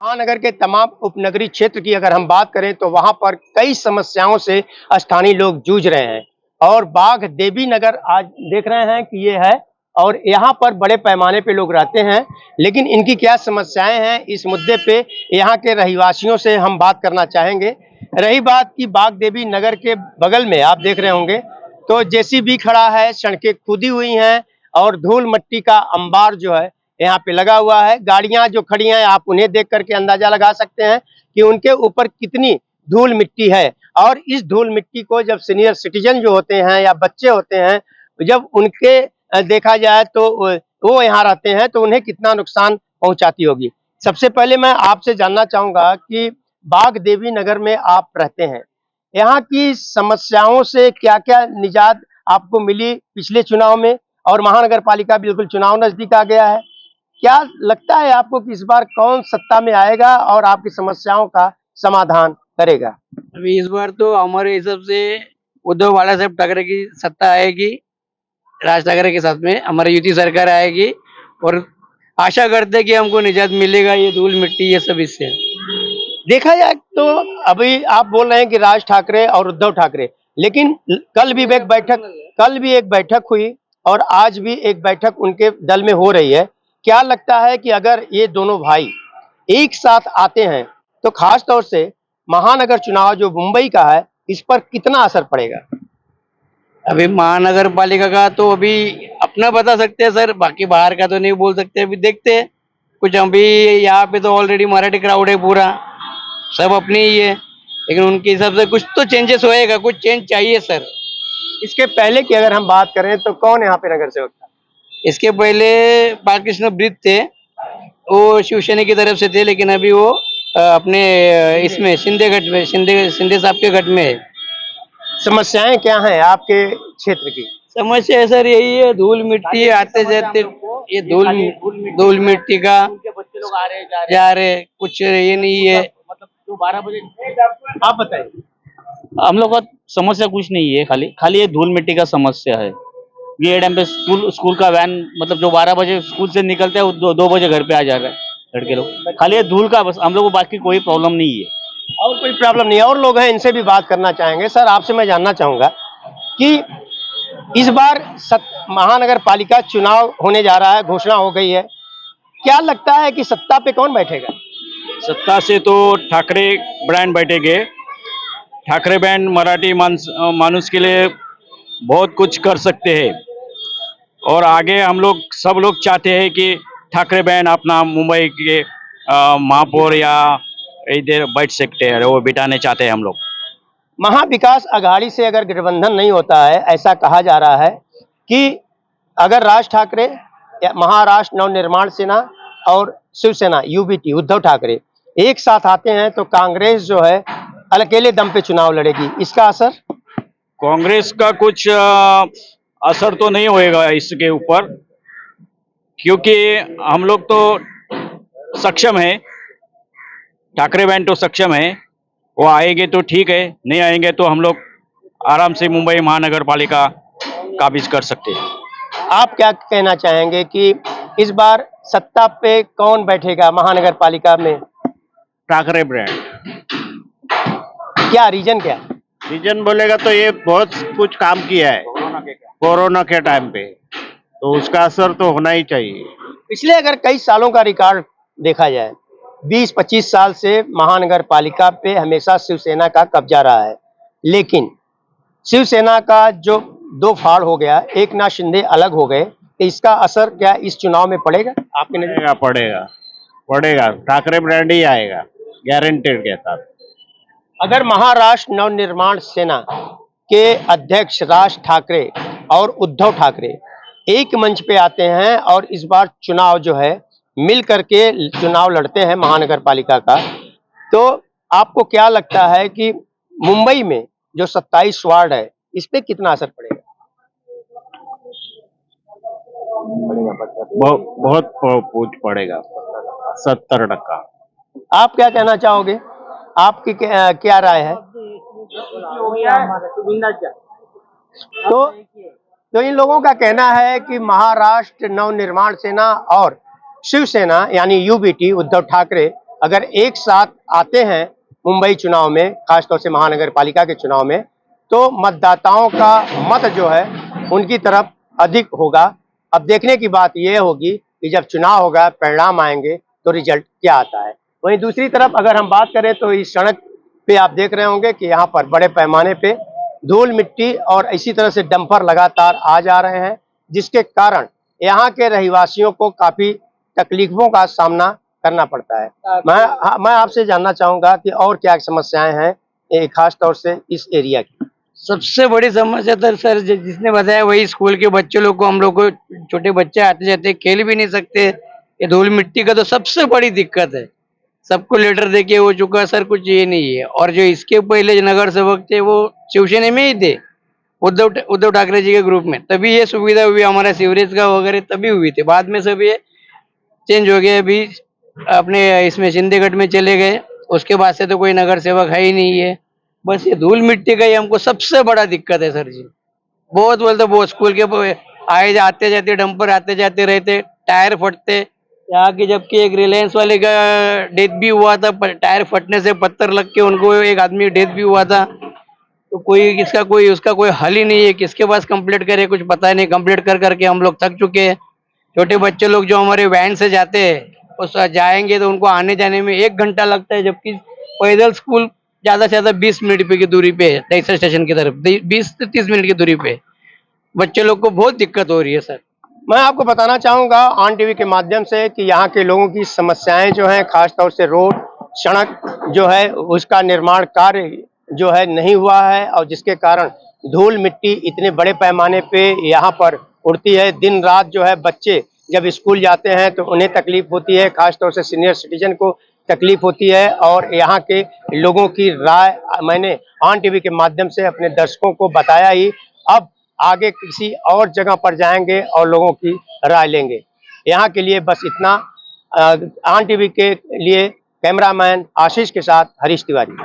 महानगर के तमाम उपनगरीय क्षेत्र की अगर हम बात करें तो वहां पर कई समस्याओं से स्थानीय लोग जूझ रहे हैं और बाघ देवी नगर आज देख रहे हैं कि ये है और यहाँ पर बड़े पैमाने पे लोग रहते हैं। लेकिन इनकी क्या समस्याएं हैं, इस मुद्दे पे यहाँ के रहवासियों से हम बात करना चाहेंगे। रही बात की बाघ देवी नगर के बगल में आप देख रहे होंगे तो जेसीबी खड़ा है, सड़कें खुदी हुई हैं और धूल मिट्टी का अंबार जो है यहाँ पे लगा हुआ है। गाड़ियां जो खड़ी हैं आप उन्हें देख करके अंदाजा लगा सकते हैं कि उनके ऊपर कितनी धूल मिट्टी है। और इस धूल मिट्टी को जब सीनियर सिटीजन जो होते हैं या बच्चे होते हैं, जब उनके देखा जाए तो वो यहाँ रहते हैं तो उन्हें कितना नुकसान पहुंचाती होगी। सबसे पहले मैं आपसे जानना चाहूंगा कि बाघ देवी नगर में आप रहते हैं, यहाँ की समस्याओं से क्या क्या निजात आपको मिली पिछले चुनाव में, और महानगर पालिका बिल्कुल चुनाव नजदीक आ गया है। क्या लगता है आपको कि इस बार कौन सत्ता में आएगा और आपकी समस्याओं का समाधान करेगा? अभी इस बार तो हमारे हिसाब से उद्धव बाला साहब ठाकरे की सत्ता आएगी। राज ठाकरे के साथ में हमारी युति सरकार आएगी और आशा करते हैं कि हमको निजात मिलेगा ये धूल मिट्टी ये सब इससे। देखा जाए तो अभी आप बोल रहे हैं कि राज ठाकरे और उद्धव ठाकरे, लेकिन कल भी एक बैठक हुई और आज भी एक बैठक उनके दल में हो रही है। क्या लगता है कि अगर ये दोनों भाई एक साथ आते हैं तो खास तौर से महानगर चुनाव जो मुंबई का है इस पर कितना असर पड़ेगा? अभी महानगर पालिका का तो अभी अपना बता सकते हैं सर, बाकी बाहर का तो नहीं बोल सकते। अभी देखते हैं कुछ। अभी यहाँ पे तो ऑलरेडी मराठी क्राउड है पूरा, सब अपने ही है, लेकिन उनके हिसाब से कुछ तो चेंजेस होएगा, कुछ चेंज चाहिए सर। इसके पहले की अगर हम बात करें तो कौन यहाँ पे नगर सेवक था? इसके पहले बालकृष्ण ब्रिज थे, वो शिवसेना की तरफ से थे, लेकिन अभी वो अपने इसमें शिंदे गढ़ में, शिंदे साहब के गढ़ में है। समस्याएं क्या हैं आपके क्षेत्र की? समस्या है सर यही है, धूल मिट्टी आते जाते, ये धूल मिट्टी का जा रहे, कुछ ये नहीं है। मतलब जो 12 बजे आप बताइए। हम लोग का समस्या कुछ नहीं है, खाली खाली ये धूल मिट्टी का समस्या है। ये टाइम पे स्कूल का वैन, मतलब जो 12 बजे स्कूल से निकलते हैं वो 2 बजे घर पे आ जा रहे हैं लड़के लोग। खाली ये धूल का बस, हम लोग को बाकी कोई प्रॉब्लम नहीं है। और कोई प्रॉब्लम नहीं है। और लोग हैं, इनसे भी बात करना चाहेंगे। सर, आपसे मैं जानना चाहूंगा कि इस बार महानगर पालिका चुनाव होने जा रहा है, घोषणा हो गई है। क्या लगता है कि सत्ता पे कौन बैठेगा? सत्ता से तो ठाकरे ब्रांड बैठेंगे। ठाकरे ब्रांड मराठी मानुस के लिए बहुत कुछ कर सकते हैं और आगे हम लोग सब लोग चाहते हैं कि ठाकरे ब्रांड अपना मुंबई के महापौर या इधर बैठ सकते हैं, वो बिठाने चाहते हैं हम लोग। महाविकास अघाड़ी से अगर गठबंधन नहीं होता है, ऐसा कहा जा रहा है कि अगर राज ठाकरे या महाराष्ट्र नवनिर्माण सेना और शिवसेना यूबीटी उद्धव ठाकरे एक साथ आते हैं तो कांग्रेस जो है अकेले दम पे चुनाव लड़ेगी, इसका असर? कांग्रेस का कुछ असर तो नहीं होएगा इसके ऊपर, क्योंकि हम लोग तो सक्षम है, ठाकरे बैंड तो सक्षम है। वो आएंगे तो ठीक है, नहीं आएंगे तो हम लोग आराम से मुंबई महानगर पालिका काबिज कर सकते हैं। आप क्या कहना चाहेंगे कि इस बार सत्ता पे कौन बैठेगा महानगर पालिका में? ठाकरे ब्रांड। क्या रीजन क्या? रीजन बोलेगा तो ये बहुत कुछ काम किया है कोरोना के टाइम पे, तो उसका असर तो होना ही चाहिए। पिछले अगर कई सालों का रिकॉर्ड देखा जाए, 20-25 साल से महानगर पालिका पे हमेशा शिवसेना का कब्जा रहा है, लेकिन शिवसेना का जो दो फाड़ हो गया, एक नाथ शिंदे अलग हो गए, तो इसका असर क्या इस चुनाव में पड़ेगा आपके नजर? पड़ेगा ठाकरे ब्रांड ही आएगा गारंटेड के साथ। अगर महाराष्ट्र नवनिर्माण सेना के अध्यक्ष राज ठाकरे और उद्धव ठाकरे एक मंच पे आते हैं और इस बार चुनाव जो है मिल करके चुनाव लड़ते हैं महानगर पालिका का, तो आपको क्या लगता है कि मुंबई में जो 27 वार्ड है इस पे कितना असर पड़ेगा? बहुत पूछ पड़ेगा, 70%। आप क्या कहना चाहोगे? आपकी क्या राय है? तो इन लोगों का कहना है कि महाराष्ट्र नवनिर्माण सेना और शिवसेना यानी यूबीटी उद्धव ठाकरे अगर एक साथ आते हैं मुंबई चुनाव में, खासतौर से महानगर पालिका के चुनाव में, तो मतदाताओं का मत जो है उनकी तरफ अधिक होगा। अब देखने की बात यह होगी कि जब चुनाव होगा, परिणाम आएंगे, तो रिजल्ट क्या आता है। वहीं दूसरी तरफ अगर हम बात करें तो इस सड़क पे आप देख रहे होंगे कि यहाँ पर बड़े पैमाने पे धूल मिट्टी और इसी तरह से डंपर लगातार आ जा रहे हैं, जिसके कारण यहाँ के रहवासियों को काफी तकलीफों का सामना करना पड़ता है। मैं आपसे जानना चाहूंगा कि और क्या समस्याएं हैं खास तौर से इस एरिया की। सबसे बड़ी समस्या तो सर जिसने बताया वही, स्कूल के बच्चे लोग को, हम लोग को, छोटे बच्चे आते जाते खेल भी नहीं सकते। ये धूल मिट्टी का तो सबसे बड़ी दिक्कत है। सबको लेटर देके हो चुका सर, कुछ ये नहीं है। और जो इसके पहले नगर सेवक थे वो शिवसेना में ही थे, उद्धव ठाकरे जी के ग्रुप में, तभी ये सुविधा हुई हमारा सीवरेज का वगैरह, तभी हुई थी। बाद में सब ये चेंज हो गया, अभी अपने इसमें शिंदेगढ़ में चले गए। उसके बाद से तो कोई नगर सेवक है ही नहीं है। बस ये धूल मिट्टी का ही हमको सबसे बड़ा दिक्कत है सर जी। बहुत बोलते बहुत, स्कूल के आए आते जाते डंपर आते जाते रहते, टायर फटते। यहाँ की जबकि एक रिलायंस वाले का डेथ भी हुआ था, टायर फटने से पत्थर लग के उनको एक आदमी डेथ भी हुआ था। तो कोई उसका कोई हल ही नहीं है। किसके पास कंप्लेंट करे कुछ पता नहीं। कंप्लेंट कर करके हम लोग थक चुके हैं। छोटे बच्चे लोग जो हमारे वैन से जाते हैं उस जाएंगे तो उनको आने जाने में 1 घंटा लगता है, जबकि पैदल स्कूल ज्यादा से ज्यादा 20 मिनट की दूरी पे है, दहीसर स्टेशन की तरफ 20 से 30 मिनट की दूरी पे। बच्चे लोग को बहुत दिक्कत हो रही है सर। मैं आपको बताना चाहूंगा ऑन टीवी के माध्यम से कि यहाँ के लोगों की समस्याएं जो हैं, खासतौर से रोड, सड़क जो है उसका निर्माण कार्य जो है नहीं हुआ है, और जिसके कारण धूल मिट्टी इतने बड़े पैमाने पे यहाँ पर उड़ती है। दिन रात जो है बच्चे जब स्कूल जाते हैं तो उन्हें तकलीफ होती है, खासतौर से सीनियर सिटीजन को तकलीफ होती है। और यहाँ के लोगों की राय मैंने ऑन टीवी के माध्यम से अपने दर्शकों को बताया ही। अब आगे किसी और जगह पर जाएंगे और लोगों की राय लेंगे। यहाँ के लिए बस इतना। ऑन टीवी के लिए कैमरामैन आशीष के साथ हरीश तिवारी।